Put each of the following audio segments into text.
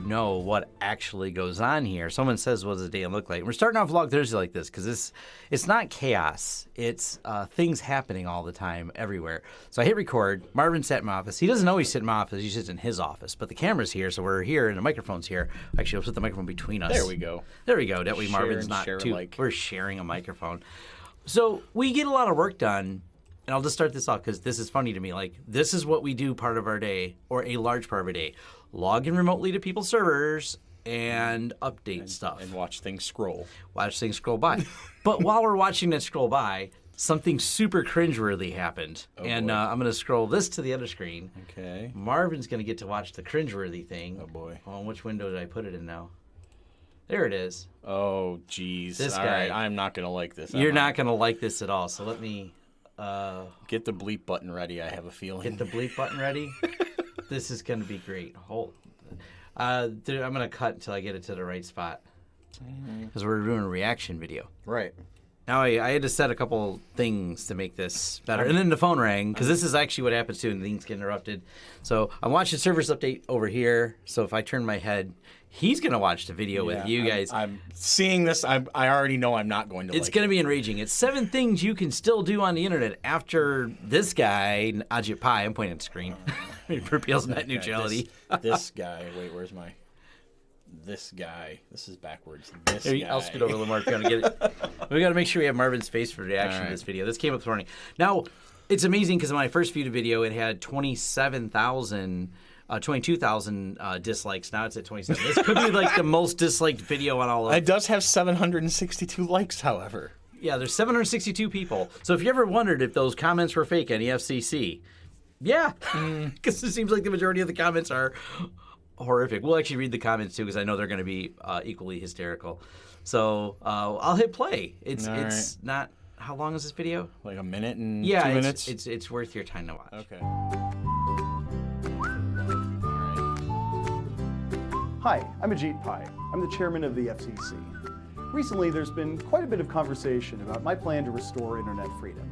know what actually goes on here. Someone says, what does a day look like? We're starting off Vlog Thursday like this because it's not chaos. It's things happening all the time everywhere. So I hit record. Marvin sat in my office. He doesn't always sit in my office. He's just in his office. But the camera's here, so we're here, and the microphone's here. Actually, we'll put the microphone between us. There we go. There we go. That way Marvin's not too... We're sharing a microphone. So we get a lot of work done. And I'll just start this off because this is funny to me. Like, this is what we do part of our day, or a large part of our day. Log in remotely to people's servers and update stuff. And watch things scroll. Watch things scroll by. But while we're watching that scroll by, something super cringeworthy happened. Oh, and I'm going to scroll this to the other screen. Okay. Marvin's going to get to watch the cringeworthy thing. Oh, boy. Oh, which window did I put it in now? There it is. Oh, geez. This all guy. Right. I'm not going to like this. You're not going to like this at all. So let me... get the bleep button ready, I have a feeling. Get the bleep button ready? This is going to be great. I'm going to cut until I get it to the right spot. Because we're doing a reaction video. Right. Now, I had to set a couple things to make this better. And then the phone rang, because this is actually what happens too, and things get interrupted. So I'm watching servers update over here. So if I turn my head, he's going to watch the video with you guys. I'm seeing this. I already know I'm not going to It's going to be enraging. It's 7 things you can still do on the internet after this guy, Ajit Pai. I'm pointing at the screen. For people's net neutrality. This guy. Wait, where's my... This guy. This is backwards. This guy. I'll scoot over a little more if you want to get it. We got to make sure we have Marvin's face for the reaction to this video. This came up this morning. Now, it's amazing because when I first viewed a video, it had 22,000 dislikes. Now it's at 27. This could be like the most disliked video on all of it. It does have 762 likes, however. Yeah, there's 762 people. So if you ever wondered if those comments were fake on the FCC, yeah, because it seems like the majority of the comments are horrific. We'll actually read the comments too because I know they're going to be equally hysterical. So I'll hit play. It's not. How long is this video? Like a minute and 2 minutes. minutes. It's worth your time to watch. Okay. Hi, I'm Ajit Pai. I'm the chairman of the FCC. Recently, there's been quite a bit of conversation about my plan to restore internet freedom.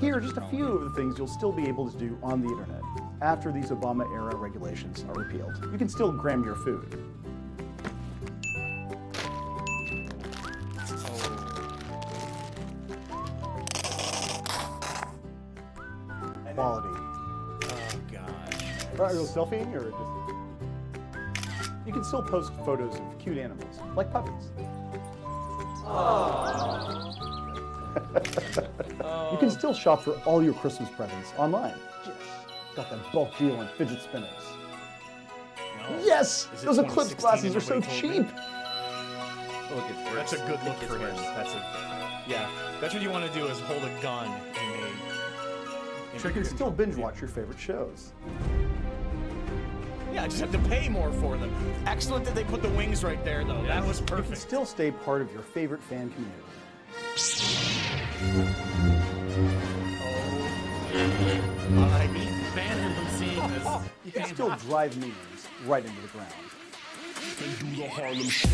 Here are just a few of the things you'll still be able to do on the internet after these Obama-era regulations are repealed. You can still gram your food. Quality. Oh, gosh. Are you selfieing or just... You can still post photos of cute animals, like puppies. You can still shop for all your Christmas presents online. Yes. Got that bulk deal on fidget spinners. No. Yes! Those Eclipse glasses are so cheap! That's a good look for him. Yeah. That's what you want to do is hold a gun and You can still binge watch your favorite shows. Yeah, I just have to pay more for them. Excellent that they put the wings right there, though. That was perfect. You can still stay part of your favorite fan community. I ban him from seeing this. You can still drive memes right into the ground. And do the Harlem Shake.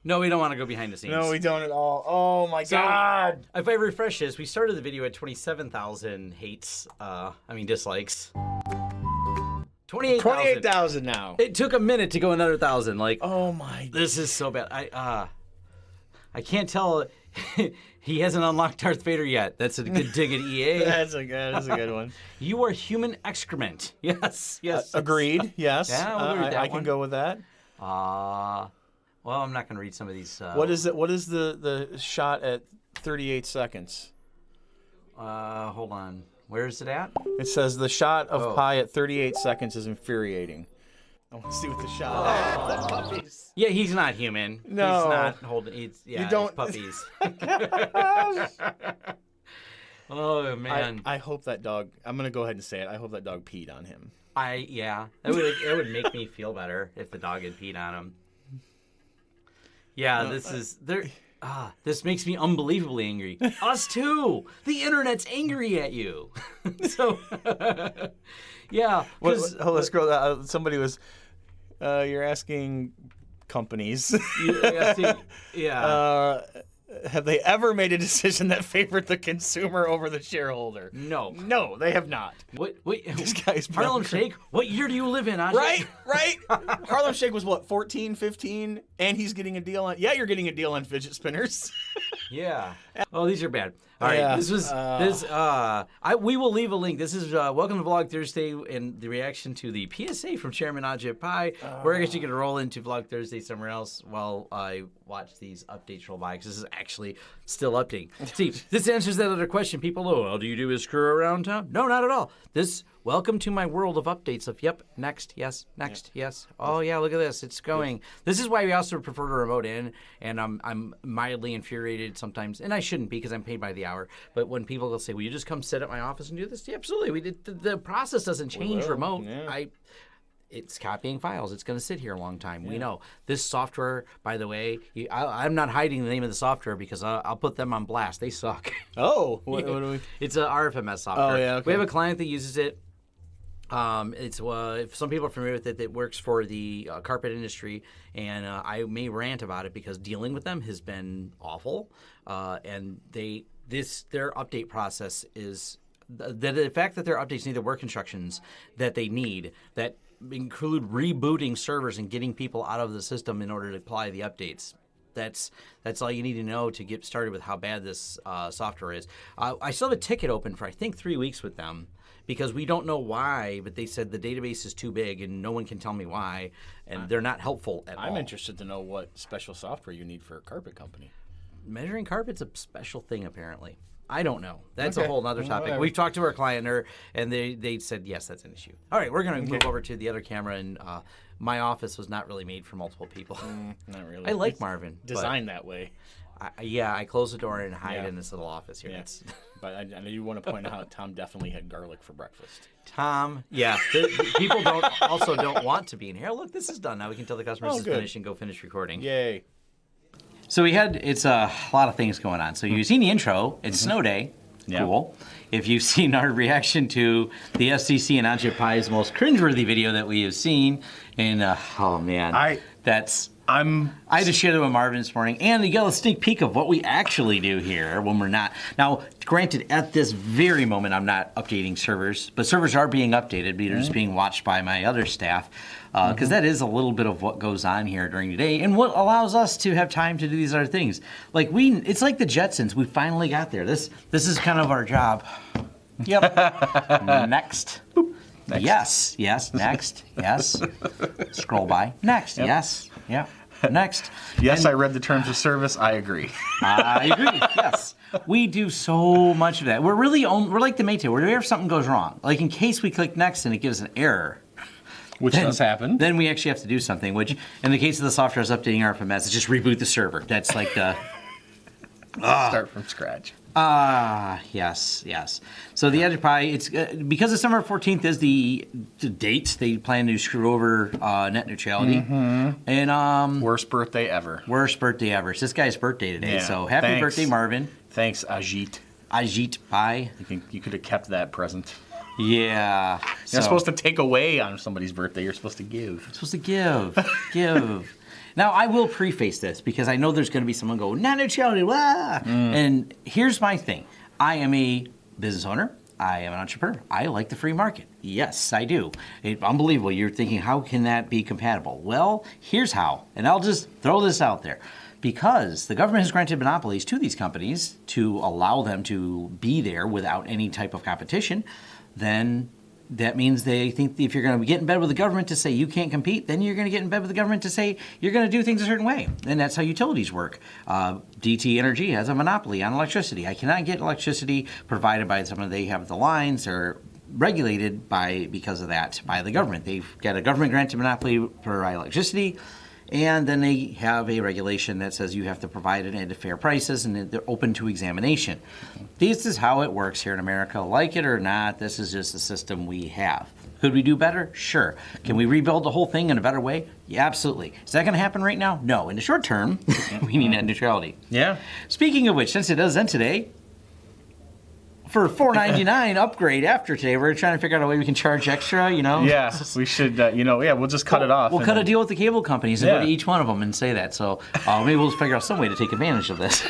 No, we don't want to go behind the scenes. No, we don't at all. Oh my God! If I refresh this, we started the video at 27,000 dislikes. 28,000. 28,000 now. It took a minute to go another 1,000. Like, oh my! This is so bad. I can't tell. He hasn't unlocked Darth Vader yet. That's a good dig at EA. That's a good one. You are human excrement. Yes. Agreed. Yes. Yeah, we'll agree with that I can go with that. Well, I'm not going to read some of these. What is it? What is the shot at 38 seconds? Hold on. Where is it at? It says the shot of Pi at 38 seconds is infuriating. I want to see what the shot is. The puppies. Yeah, he's not human. No. He's not holding... you don't... It's puppies. Oh, man. I hope that dog... I'm going to go ahead and say it. I hope that dog peed on him. It would make me feel better if the dog had peed on him. Yeah, this makes me unbelievably angry. Us too. The internet's angry at you. So, yeah. Let's scroll down. Somebody was, you're asking companies, Yeah. have they ever made a decision that favored the consumer over the shareholder? No. No, they have not. Wait, This guy's Harlem Shake? What year do you live in, Ajit? Right. Harlem Shake was what, 14, 15? And he's getting a deal on... Yeah, you're getting a deal on fidget spinners. Yeah. Oh, these are bad. All right. Yeah. We will leave a link. This is Welcome to Vlog Thursday and the reaction to the PSA from Chairman Ajit Pai. We're actually going to roll into Vlog Thursday somewhere else while I watch these updates roll by, because this is actually still updating. See, this answers that other question. People, all do you do is screw around town? No, not at all. Welcome to my world of updates of, yep, next, yes, next, yes. Oh, yeah, look at this. It's going. This is why we also prefer to remote in, and I'm mildly infuriated sometimes, and I shouldn't be because I'm paid by the hour, but when people will say, will you just come sit at my office and do this? Yeah, absolutely. We did. The process doesn't change remote. Yeah. It's copying files. It's going to sit here a long time. Yeah. We know. This software, by the way, I'm not hiding the name of the software because I'll put them on blast. They suck. Oh. What do we... It's a RFMS software. Oh, yeah, okay. We have a client that uses it. It's if some people are familiar with it, it works for the carpet industry, and I may rant about it because dealing with them has been awful. And their update process is the fact that their updates need the work instructions that they need that include rebooting servers and getting people out of the system in order to apply the updates. That's all you need to know to get started with how bad this software is. I still have a ticket open for I think 3 weeks with them because we don't know why, but they said the database is too big and no one can tell me why, and they're not helpful at all. I'm interested to know what special software you need for a carpet company. Measuring carpet's a special thing, apparently. I don't know. That's Okay. a whole other topic. Whatever. We've talked to our client, and they said, yes, that's an issue. All right, we're going to move over to the other camera, and my office was not really made for multiple people. Not really. I like Marvin. Designed that way. I close the door and hide in this little office here. Yeah. But I do want to point out how Tom definitely had garlic for breakfast. Tom, people don't want to be in here. Look, this is done. Now we can tell the customers it's finished and go finish recording. Yay. So it's a lot of things going on. So you've seen the intro. It's snow day. Yeah. Cool. If you've seen our reaction to the FCC and Ajit Pai's most cringeworthy video that we have seen, and oh man, I had to share that with Marvin this morning, and you got a sneak peek of what we actually do here when we're not. Now, granted, at this very moment, I'm not updating servers, but servers are being updated. They're just being watched by my other staff, because that is a little bit of what goes on here during the day, and what allows us to have time to do these other things. Like it's like the Jetsons. We finally got there. This is kind of our job. Yep. Next. Boop. Next. Yes. Next. Yes. Scroll by. Next. Yep. Yes. Yeah. Next. Yes, I read the terms of service. I agree. I agree. Yes. We do so much of that. We're like the Maytag. Whenever something goes wrong, like in case we click next and it gives an error, which does happen, then we actually have to do something. Which, in the case of the software is updating RFMS, it's just reboot the server. That's like the start from scratch. Yes. So the Ajit Pai, it's because December 14th is the date they plan to screw over net neutrality. And worst birthday ever. It's this guy's birthday today. So happy birthday, Marvin. Thanks, Ajit. Ajit Pai. You could have kept that present. Yeah. You're not supposed to take away on somebody's birthday. You're supposed to give. Give. Now, I will preface this because I know there's going to be someone go, net neutrality, blah. And here's my thing. I am a business owner. I am an entrepreneur. I like the free market. Yes, I do. Unbelievable. You're thinking, how can that be compatible? Well, here's how. And I'll just throw this out there. Because the government has granted monopolies to these companies to allow them to be there without any type of competition, then that means they think if you're going to get in bed with the government to say you can't compete, then you're going to get in bed with the government to say you're going to do things a certain way. And that's how utilities work. DT Energy has a monopoly on electricity. I cannot get electricity provided by someone. They have the lines or regulated because of that by the government. They've got a government granted monopoly for electricity. And then they have a regulation that says you have to provide it at fair prices, and they're open to examination. This is how it works here in America. Like it or not, this is just the system we have. Could we do better? Sure. Can we rebuild the whole thing in a better way? Yeah, absolutely. Is that going to happen right now? No. In the short term, we need net neutrality. Yeah. Speaking of which, since it does end today, for $4.99 upgrade after today. We're trying to figure out a way we can charge extra, Yeah, we should, we'll just cut it off. We'll cut a deal with the cable companies and go Yeah. to each one of them and say that. So maybe we'll figure out some way to take advantage of this.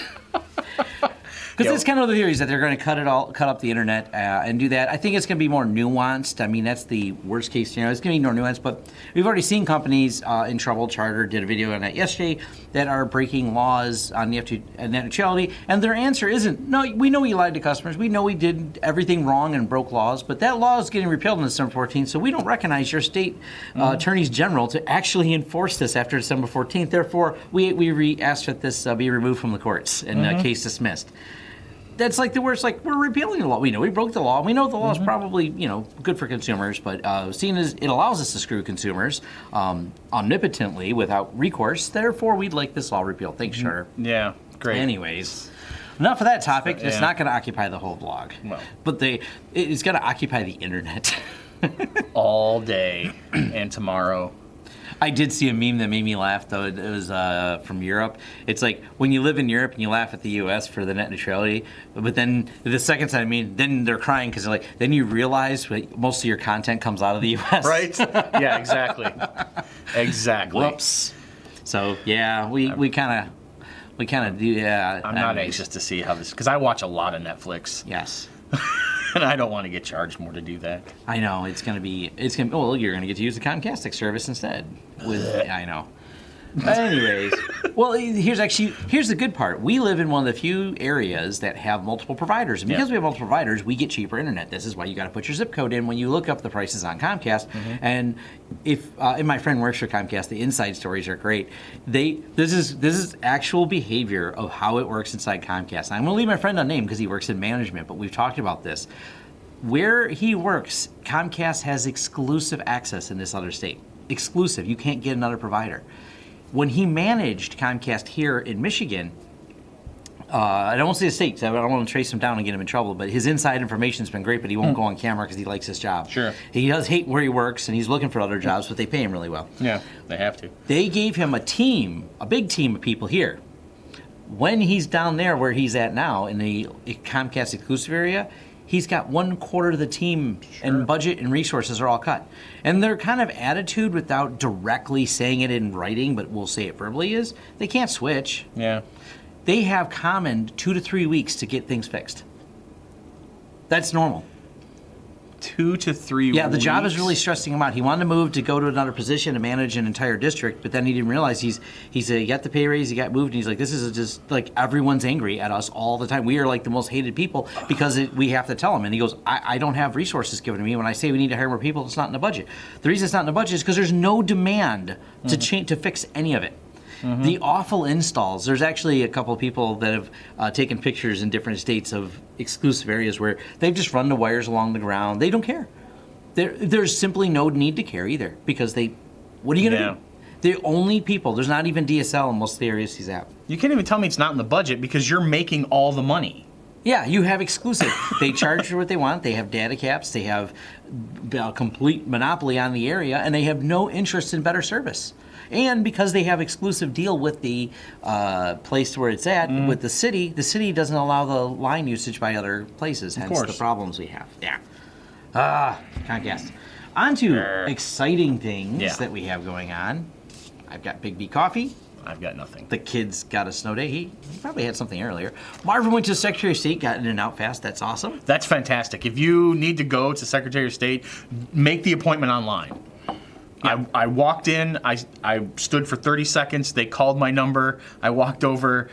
Because it's kind of the theory is that they're going to cut up the internet and do that. I think it's going to be more nuanced. I mean, that's the worst case scenario. It's going to be more nuanced, but we've already seen companies in trouble. Charter did a video on that yesterday that are breaking laws on the net neutrality, and their answer isn't, no, we know we lied to customers. We know we did everything wrong and broke laws, but that law is getting repealed on December 14th, so we don't recognize your state attorneys general to actually enforce this after December 14th. Therefore, we asked that this be removed from the courts and case dismissed. That's like the worst. Like, we're repealing the law. We know we broke the law. We know the law is probably good for consumers, but seeing as it allows us to screw consumers omnipotently without recourse, therefore we'd like this law repealed. Thanks, Charter. Yeah, great. Anyways, enough of that topic. It's not going to occupy the whole blog, but it's going to occupy the internet all day and tomorrow. I did see a meme that made me laugh, though. It was from Europe. It's like when you live in Europe and you laugh at the U.S. for the net neutrality, but then the second time, then they're crying because then you realize most of your content comes out of the U.S. Right? Yeah, exactly. Exactly. Whoops. So yeah, we kind of do. Yeah. I'm not anxious to see how this, because I watch a lot of Netflix. Yes. And I don't want to get charged more to do that. I know well, you're gonna get to use the Comcast service instead. I know. Anyways, well, here's the good part. We live in one of the few areas that have multiple providers, and because we have multiple providers, we get cheaper internet. This is why you got to put your zip code in when you look up the prices on Comcast. And if and my friend works for Comcast, the inside stories are great. This is actual behavior of how it works inside Comcast. And I'm going to leave my friend unnamed because he works in management, but we've talked about this. Where he works, Comcast has exclusive access in this other state. Exclusive. You can't get another provider. When he managed Comcast here in Michigan, I don't want to say the state, because I don't want to trace him down and get him in trouble, but his inside information has been great, but he won't go on camera because he likes his job. Sure. He does hate where he works, and he's looking for other jobs, but they pay him really well. Yeah, they have to. They gave him a big team of people here. When he's down there where he's at now, in the Comcast exclusive area, he's got 1/4 of the team, and budget and resources are all cut. And their kind of attitude, without directly saying it in writing, but we'll say it verbally, is they can't switch. Yeah. They have common 2 to 3 weeks to get things fixed. That's normal. 2 to 3 weeks. Yeah, the job is really stressing him out. He wanted to move to go to another position to manage an entire district, but then he didn't realize he got the pay raise, he got moved, and he's like, this is just like everyone's angry at us all the time. We are like the most hated people because we have to tell him. And he goes, I don't have resources given to me. When I say we need to hire more people, it's not in the budget. The reason it's not in the budget is because there's no demand to fix any of it. The awful installs. There's actually a couple of people that have taken pictures in different states of exclusive areas where they've just run the wires along the ground. They don't care. There's simply no need to care either because what are you going to do? The only people, there's not even DSL in most of the areas he's at. You can't even tell me it's not in the budget because you're making all the money. Yeah, you have exclusive. They charge for what they want. They have data caps. They have a complete monopoly on the area, and they have no interest in better service. And because they have exclusive deal with the place where it's at, with the city doesn't allow the line usage by other places, hence the problems we have. Yeah. Comcast. On to exciting things that we have going on. I've got Big B coffee. I've got nothing. The kid's got a snow day. He probably had something earlier. Marvin went to Secretary of State, got in and out fast. That's awesome. That's fantastic. If you need to go to Secretary of State, make the appointment online. Yeah. I walked in, I stood for 30 seconds, they called my number, I walked over.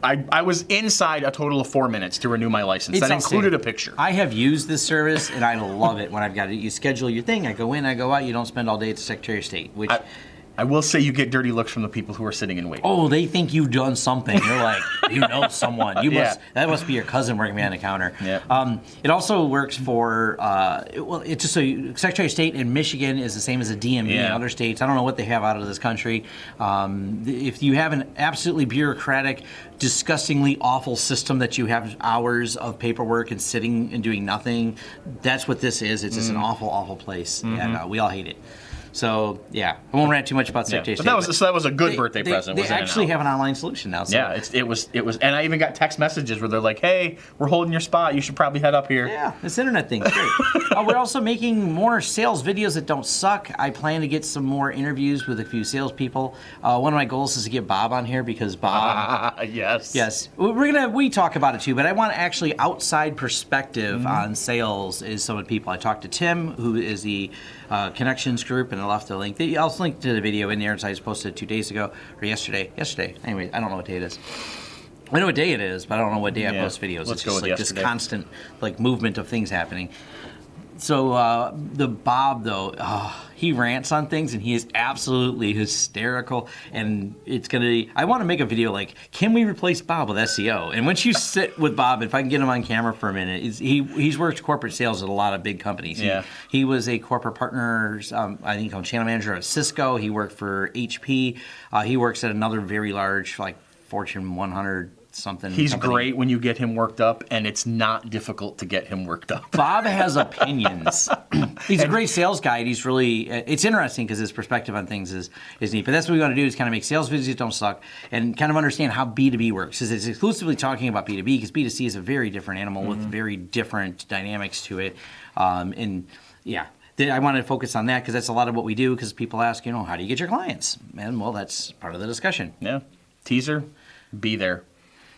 I was inside a total of 4 minutes to renew my license. That included a picture. I have used this service, and I love it when I've got it. You schedule your thing, I go in, I go out, you don't spend all day at the Secretary of State, which... I will say you get dirty looks from the people who are sitting and waiting. Oh, they think you've done something. You're like, you know someone. That must be your cousin working behind the counter. Yeah. It also works for, it's just so Secretary of State in Michigan is the same as a DMV in other states. I don't know what they have out of this country. If you have an absolutely bureaucratic, disgustingly awful system that you have hours of paperwork and sitting and doing nothing, that's what this is. It's just an awful, awful place, and we all hate it. So yeah, I won't rant too much about Secretary of But State. that was a good birthday present. They was in and actually out. have an online solution now. So. Yeah, it was, and I even got text messages where they're like, "Hey, we're holding your spot. You should probably head up here." Yeah, this internet thing's great. We're also making more sales videos that don't suck. I plan to get some more interviews with a few salespeople. One of my goals is to get Bob on here because Bob. Yes. We talk about it too, but I want actually outside perspective on sales is some of the people. I talked to Tim, who is the Connections group, and I left the link. I'll link to the video in there, as I just posted 2 days ago or yesterday. Anyway, I don't know what day it is. I know what day it is, but I don't know what day I post videos. Let's it's go just with like yesterday. this constant movement of things happening. So the Bob though, he rants on things and he is absolutely hysterical. And it's gonna. I want to make a video like, can we replace Bob with SEO? And once you sit with Bob, if I can get him on camera for a minute, he's worked corporate sales at a lot of big companies. Yeah. He was a corporate partner, I think, channel manager at Cisco. He worked for HP. He works at another very large, like Fortune 100. Something. He's company. great when you get him worked up, and it's not difficult to get him worked up. Bob has opinions. He's a great sales guy. And he's really. It's interesting because his perspective on things is neat. But that's what we want to do is kind of make sales videos that don't suck and kind of understand how B2B works. Because it's exclusively talking about B2B because B2C is a very different animal with very different dynamics to it. And yeah. I want to focus on that because that's a lot of what we do. Because people ask, how do you get your clients? And well, that's part of the discussion. Yeah. Teaser, be there.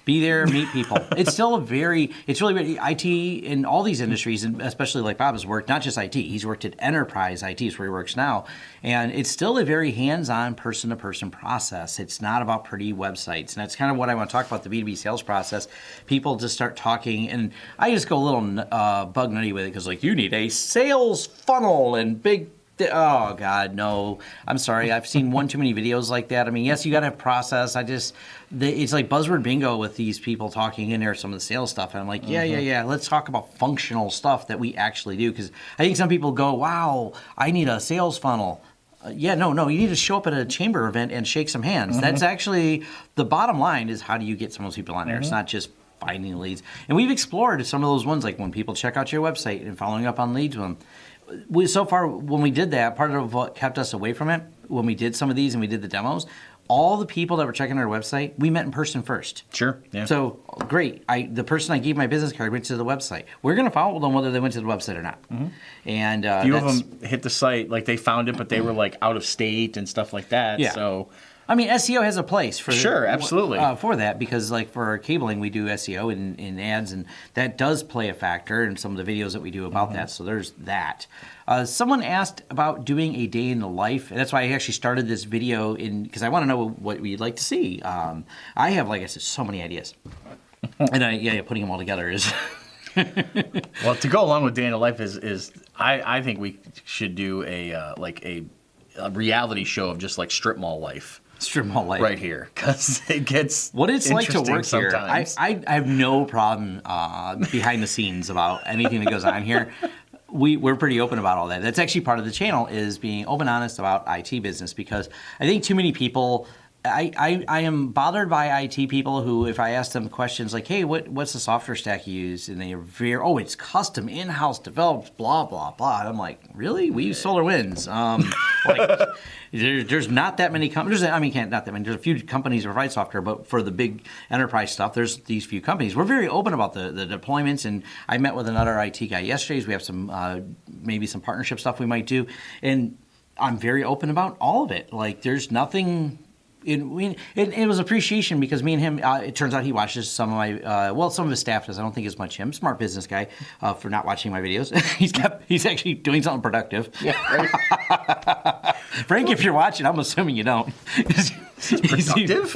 Be there, meet people. It's really IT in all these industries, and especially like Bob has worked, not just IT. He's worked at enterprise IT, is where he works now. And it's still a very hands-on, person-to-person process. It's not about pretty websites. And that's kind of what I want to talk about, the B2B sales process. People just start talking, and I just go a little bug nutty with it because, you need a sales funnel and big... Oh, God, no. I'm sorry. I've seen one too many videos like that. I mean, yes, you got to have process. It's like buzzword bingo with these people talking in there, some of the sales stuff. And I'm like, yeah. Let's talk about functional stuff that we actually do. Because I think some people go, wow, I need a sales funnel. No, you need to show up at a chamber event and shake some hands. That's actually, the bottom line is how do you get some of those people on there? It's not just finding leads. And we've explored some of those ones, like when people check out your website and following up on leads with them. So far, when we did that, part of what kept us away from it, when we did some of these and we did the demos, all the people that were checking our website, we met in person first. Sure. Yeah. So great. The person I gave my business card went to the website. We're going to follow them whether they went to the website or not. And a few of them hit the site, they found it, but they were out of state and stuff like that. Yeah. So. I mean, SEO has a place for sure, absolutely for that because, for our cabling, we do SEO in ads, and that does play a factor in some of the videos that we do about that. So there's that. Someone asked about doing a day in the life, and that's why I actually started this video because I want to know what we'd like to see. I have, like I said, so many ideas, and putting them all together is. Well, to go along with day in the life is I think we should do a reality show of just strip mall life. Strip mall life. Right here, because it gets what it's like to work sometimes. here. I have no problem behind the scenes about anything that goes on here. We're pretty open about all that. That's actually part of the channel is being open, honest about IT business because I think too many people. I am bothered by IT people who, if I ask them questions like, hey, what's the software stack you use? And they are it's custom, in-house developed, blah, blah, blah. And I'm like, really? We use SolarWinds. There's not that many companies. Not that many. There's a few companies that provide software, but for the big enterprise stuff, there's these few companies. We're very open about the deployments, and I met with another IT guy yesterday. We have some maybe some partnership stuff we might do, and I'm very open about all of it. There's nothing... It was appreciation because me and him, it turns out he watches some of my, some of his staff does. I don't think it's much him. Smart business guy for not watching my videos. He's actually doing something productive. Yeah, right. Frank, if you're watching, I'm assuming you don't. He's productive?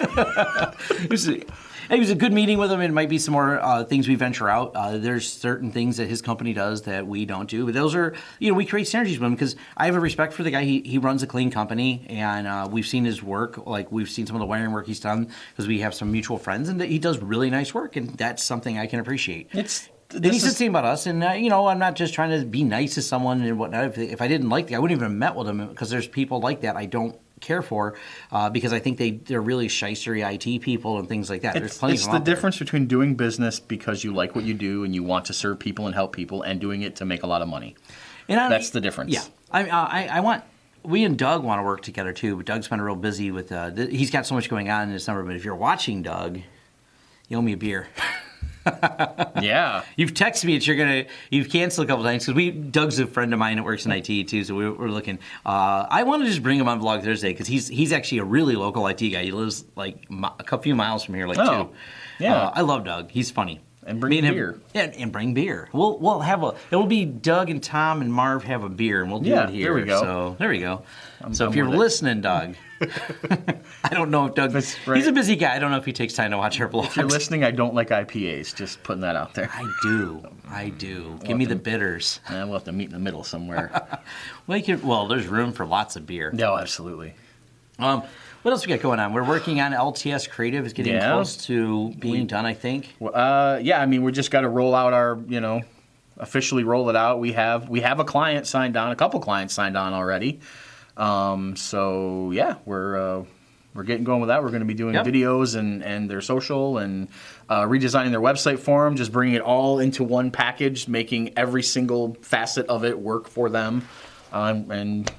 It was a good meeting with him. It might be some more things we venture out. There's certain things that his company does that we don't do. But those are, we create synergies with him because I have a respect for the guy. He runs a clean company, and we've seen his work. We've seen some of the wiring work he's done because we have some mutual friends, and he does really nice work, and that's something I can appreciate. He's the same about us, and I'm not just trying to be nice to someone and whatnot. If I didn't like the guy, I wouldn't even have met with him because there's people like that I don't care for because I think they're really shystery IT people and things like that. There's plenty of them the difference between doing business because you like what you do and you want to serve people and help people and doing it to make a lot of money. And that's the difference. Yeah. I want we and Doug want to work together too, but Doug's been real busy with. He's got so much going on in this summer. But if you're watching Doug, you owe me a beer. Yeah. You've texted me that you've canceled a couple times because Doug's a friend of mine that works in IT too, so we're looking. I want to just bring him on Vlog Thursday because he's actually a really local IT guy. He lives like a few miles from here, like two. Yeah. I love Doug. He's funny. And bring beer. And bring beer. We'll have it'll be Doug and Tom and Marv have a beer and we'll do it here. There we go. So there we go. So if you're listening, Doug, I don't know if Doug. Right. He's a busy guy. I don't know if he takes time to watch our vlogs. If you're listening, I don't like IPAs. Just putting that out there. I do. Give me the bitters. We'll have to meet in the middle somewhere. Well, there's room for lots of beer. No, absolutely. What else we got going on? We're working on LTS Creative. It's getting close to being done, I think. Yeah, I mean, we just got to roll out our, officially roll it out. We have a client signed on, a couple clients signed on already. So yeah, we're getting going with that. We're going to be doing videos and their social and redesigning their website for them, just bringing it all into one package, making every single facet of it work for them and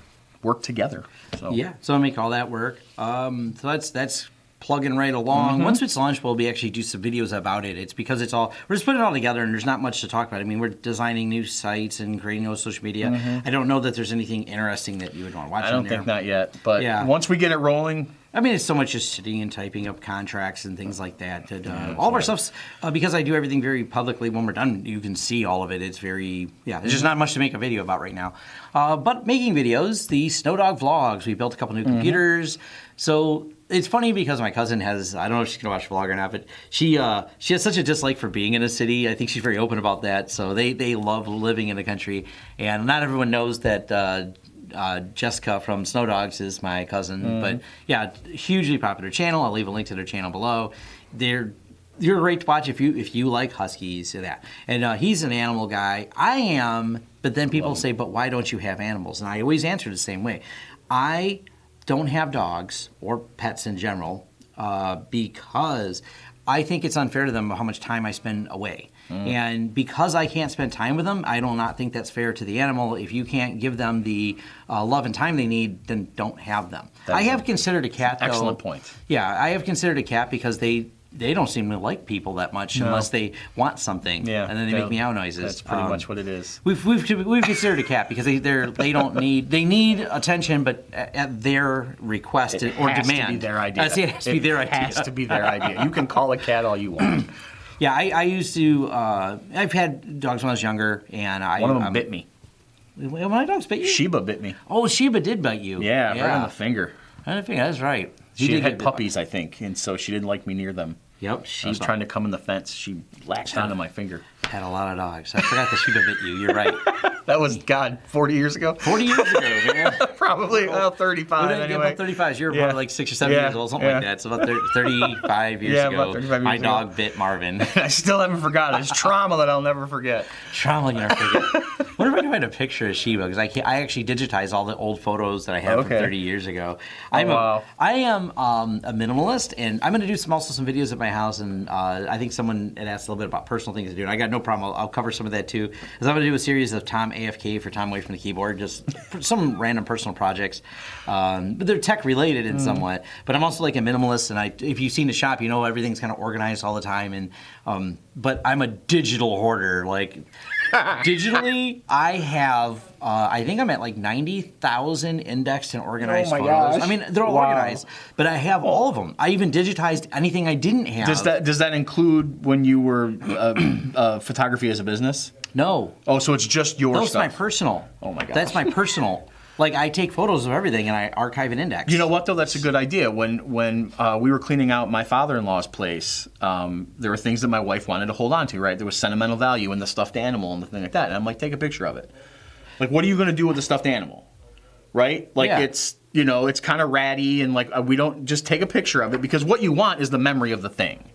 work together. So I'll make all that work. So that's plugging right along. Once it's launched, we'll be actually do some videos about it. It's because we're just putting it all together, and there's not much to talk about. I mean, we're designing new sites and creating those social media. I don't know that there's anything interesting that you would want to watch. I don't think not yet, but once we get it rolling. I mean, it's so much just sitting and typing up contracts and things like that. All of our stuff's, because I do everything very publicly, when we're done, you can see all of it. It's very, there's just not much to make a video about right now. But making videos, the Snowdog Vlogs, we built a couple new computers. So it's funny because my cousin has, I don't know if she's going to watch vlog or not, but she has such a dislike for being in a city. I think she's very open about that. So they love living in the country. And not everyone knows that Jessica from Snow Dogs is my cousin, but hugely popular channel. I'll leave a link to their channel below. You're great to watch if you like huskies or that. And he's an animal guy. I am, but then people say, but why don't you have animals? And I always answer the same way. I don't have dogs or pets in general because I think it's unfair to them how much time I spend away. And because I can't spend time with them, I do not think that's fair to the animal. If you can't give them the love and time they need, then don't have them. I have considered a cat, though. Excellent point. Yeah, I have considered a cat because they don't seem to like people that much unless they want something, and then they make meow noises. That's pretty much what it is. We've considered a cat because they need attention, but at their request or demand. It has to be their idea. I say it has to be their idea. It has to be their idea. You can call a cat all you want. Yeah, I used to. I've had dogs when I was younger, and one of them bit me. When my dogs bit you? Sheba bit me. Oh, Sheba did bite you. Yeah, right on the finger. Right on the finger. That's right. She had puppies, I think, and so she didn't like me near them. Yep, I was trying to come in the fence. She latched onto my finger. Had a lot of dogs. I forgot that Sheba bit you. You're right. That was, 40 years ago? 40 years ago, man. Probably, 35 anyway. About 35. You were probably like 6 or 7 years old, something like that. So about 35 years ago, about 35 years my ago. dog bit Marvin. I still haven't forgotten. It's trauma that I'll never forget. Trauma you never forget. I wonder if I can find a picture of Sheba, because I actually digitized all the old photos that I had from 30 years ago. I am a minimalist, and I'm going to do also some videos at my house, and I think someone had asked a little bit about personal things to do, and I got no problem. I'll cover some of that too. Because I'm going to do a series of Tom AFK for Tom Away from the Keyboard, just some random personal projects. But they're tech related in somewhat. But I'm also like a minimalist, and if you've seen the shop, you know everything's kind of organized all the time. And but I'm a digital hoarder. Like digitally, I have I think I'm at like 90,000 indexed and organized photos. Gosh. I mean, they're all organized, but I have all of them. I even digitized anything I didn't have. Does that include when you were photography as a business? No. Oh, so it's just your That's stuff. my personal. Oh my gosh. That's my personal. Like, I take photos of everything and I archive and index. You know what, though? That's a good idea. When we were cleaning out my father-in-law's place, there were things that my wife wanted to hold on to, right? There was sentimental value in the stuffed animal and the thing like that. And I'm like, take a picture of it. Like, what are you going to do with the stuffed animal? Right? Like, it's kind of ratty, and like, we don't just take a picture of it, because what you want is the memory of the thing.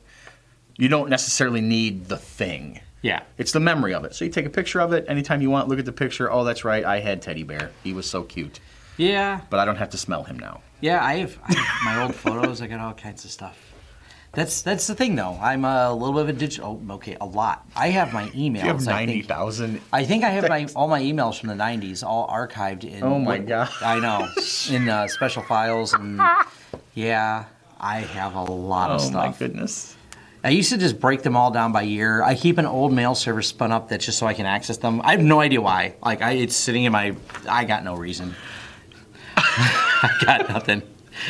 You don't necessarily need the thing. Yeah. It's the memory of it. So you take a picture of it anytime you want, look at the picture. Oh, that's right, I had Teddy Bear. He was so cute. Yeah. But I don't have to smell him now. Yeah, I have my old photos. I got all kinds of stuff. That's the thing, though. I'm a little bit of a digital. Oh, okay, a lot. I have my emails. You have I think. 90,000. I think I have all my emails from the 90s all archived in. Oh my God. I know, in special files, and yeah, I have a lot of stuff. Oh my goodness. I used to just break them all down by year. I keep an old mail server spun up that's just so I can access them. I have no idea why. Like it's sitting in my. I got no reason. I got nothing.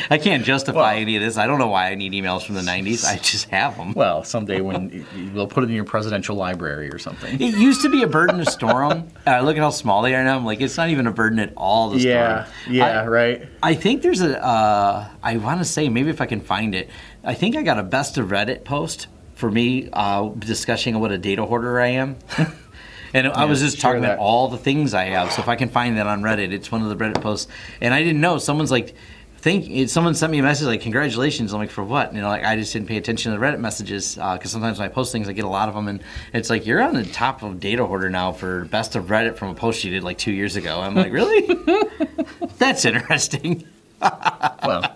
I can't justify any of this. I don't know why I need emails from the 90s. I just have them. Well, someday when we'll put it in your presidential library or something. It used to be a burden to store them. Look at how small they are now. I'm like, it's not even a burden at all to store them. Yeah, right. I think there's I want to say, maybe if I can find it, I think I got a best of Reddit post for me discussing what a data hoarder I am. And I was just talking about all the things I have. So if I can find that on Reddit, it's one of the Reddit posts. And I didn't know. Someone's like, someone sent me a message like, congratulations. I'm like, for what? Like, I just didn't pay attention to the Reddit messages because sometimes when I post things, I get a lot of them. And it's like, you're on the top of data hoarder now for best of Reddit from a post you did like 2 years ago. I'm like, really? That's interesting. Well,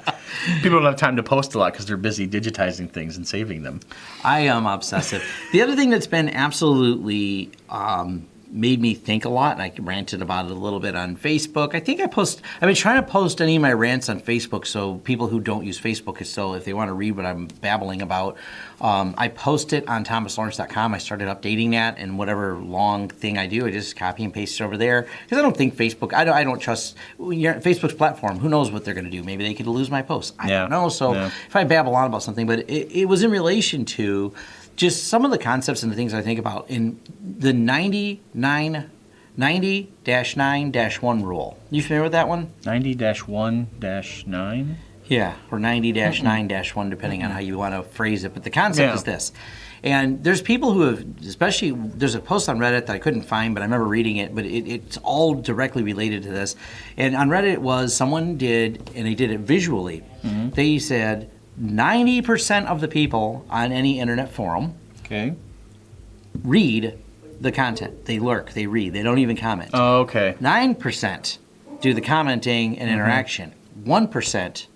people don't have time to post a lot because they're busy digitizing things and saving them. I am obsessive. The other thing that's been absolutely made me think a lot, and I ranted about it a little bit on Facebook. I've been trying to post any of my rants on Facebook so people who don't use Facebook if they want to read what I'm babbling about, I post it on thomaslawrence.com. I started updating that, and whatever long thing I do, I just copy and paste it over there because I don't think Facebook. I don't trust Facebook's platform. Who knows what they're going to do? Maybe they could lose my post. I don't know. So if I babble on about something, but it was in relation to just some of the concepts and the things I think about in the 90-9-1 rule. You familiar with that one? 90-1-9? Yeah, or 90-9-1, depending on how you want to phrase it. But the concept is this. And there's people who have, especially, there's a post on Reddit that I couldn't find, but I remember reading it, but it's all directly related to this. And on Reddit it was, someone did, and they did it visually. Mm-hmm. They said 90% of the people on any internet forum read the content. They lurk, they read, they don't even comment. Oh, okay. 9% do the commenting and interaction. 1%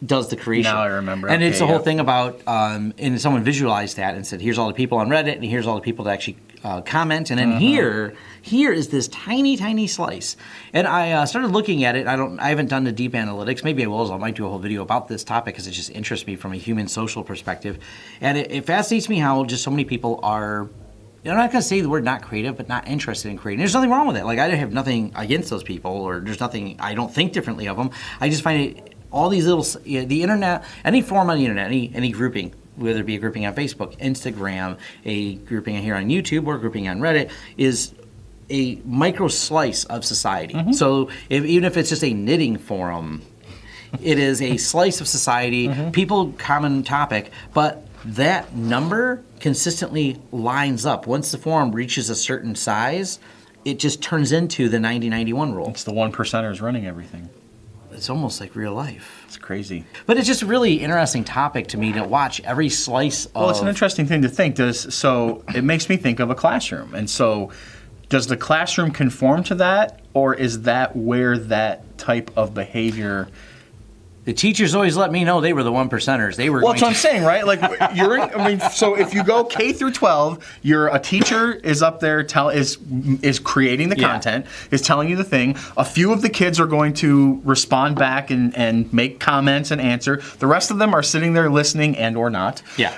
does the creation. Now I remember. And it's the whole thing about, and someone visualized that and said, here's all the people on Reddit, and here's all the people that actually comment, and then here is this tiny, tiny slice. And I started looking at it. I haven't done the deep analytics. Maybe I will. So I might do a whole video about this topic because it just interests me from a human social perspective. And it fascinates me how just so many people are. I'm not going to say the word not creative, but not interested in creating. There's nothing wrong with it. Like, I have nothing against those people, or there's nothing, I don't think differently of them. I just find it, all these little, the internet, any forum on the internet, any grouping, whether it be a grouping on Facebook, Instagram, a grouping here on YouTube, or a grouping on Reddit, is a micro slice of society. Mm-hmm. So even if it's just a knitting forum, it is a slice of society, people, common topic, but that number consistently lines up. Once the forum reaches a certain size, it just turns into the 90-91 rule. It's the 1%ers running everything. It's almost like real life. It's crazy. But it's just a really interesting topic to me to watch every slice of... Well, it's an interesting thing to think. So it makes me think of a classroom. And so does the classroom conform to that, or is that where that type of behavior... The teachers always let me know they were the 1%ers. They were. Well, that's what I'm saying, right? Like so if you go K through 12, a teacher is up there is creating the content, is telling you the thing. A few of the kids are going to respond back and make comments and answer. The rest of them are sitting there listening and or not. Yeah.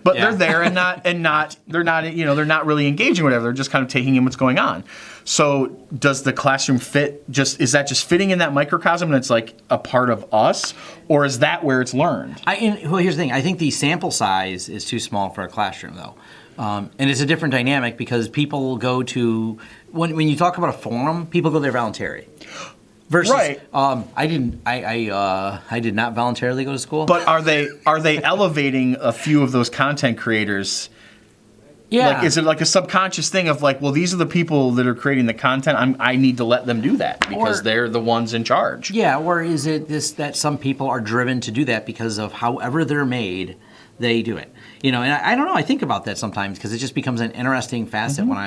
But they're there and they're not really engaging or whatever. They're just kind of taking in what's going on. So does the classroom fit? Is that just fitting in that microcosm and it's like a part of us, or is that where it's learned? Well, here's the thing. I think the sample size is too small for a classroom, though, and it's a different dynamic because people go to when you talk about a forum, people go there voluntarily. Versus, right. I did not voluntarily go to school. But are they elevating a few of those content creators? Yeah. Like, is it like a subconscious thing of like, well, these are the people that are creating the content. I need to let them do that because they're the ones in charge. Yeah. Or is it that some people are driven to do that because of however they're made, they do it. You know, and I don't know. I think about that sometimes because it just becomes an interesting facet when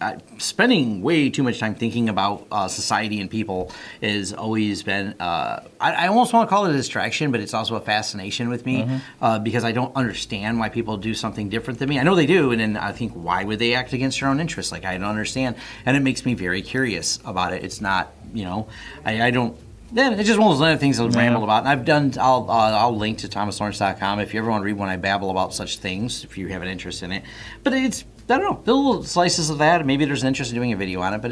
I'm spending way too much time thinking about society and people has always been. I almost want to call it a distraction, but it's also a fascination with me because I don't understand why people do something different than me. I know they do, and then I think, why would they act against their own interests? Like, I don't understand, and it makes me very curious about it. It's not, you know, I don't. Then it's just one of those other things I've rambled about. And I've done. I'll link to thomaslawrence.com if you ever want to read when I babble about such things, if you have an interest in it. But it's, I don't know, the little slices of that. Maybe there's an interest in doing a video on it, but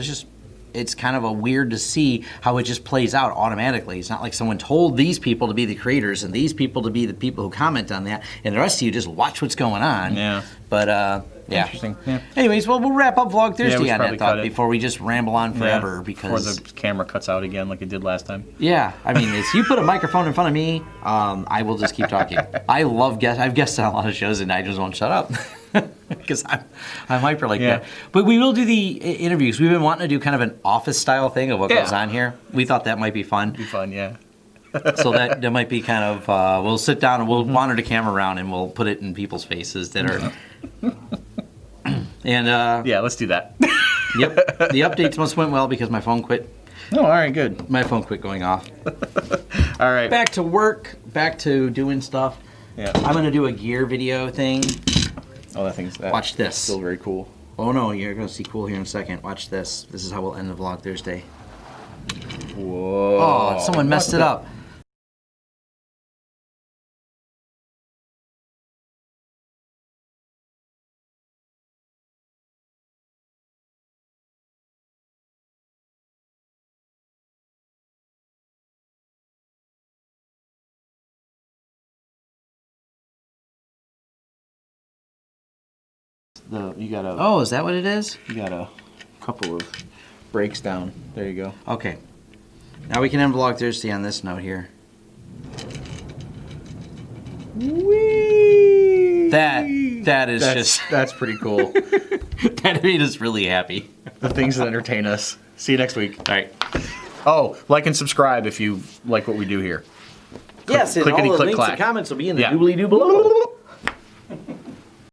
it's kind of a weird to see how it just plays out automatically. It's not like someone told these people to be the creators and these people to be the people who comment on that, and the rest of you just watch what's going on. Yeah. But yeah. Interesting. Yeah. Anyways, well, we'll wrap up Vlog Thursday should on that probably thought cut it. before we just ramble on forever because Before the camera cuts out again like it did last time. yeah, I mean, if you put a microphone in front of me, I will just keep talking. I love guests. I've guested on a lot of shows and I just won't shut up because I'm hyper like that. But we will do the interviews. We've been wanting to do kind of an office style thing of what goes on here. We thought that might be fun. Be fun, yeah. So that might be kind of we'll sit down and we'll wander the camera around and we'll put it in people's faces that are. And Yeah, let's do that. yep, the updates must went well because my phone quit. Oh, all right, good. My phone quit going off. All right. Back to work, back to doing stuff. Yeah. I'm gonna do a gear video thing. Oh, that thing's that. Watch this. Still very cool. Oh no, you're gonna see cool here in a second. Watch this. This is how we'll end the Vlog Thursday. Whoa. Oh, someone messed it up. You got a Oh, is that what it is? you got a couple of breaks down. There you go. Okay. Now we can end Vlog Thursday on this note here. Whee! That is just That's pretty cool. that made us really happy. The things that entertain us. See you next week. All right. Oh, like and subscribe if you like what we do here. Yes, and all the clickety-click links clack. and comments will be in the Yeah. doobly-doo below.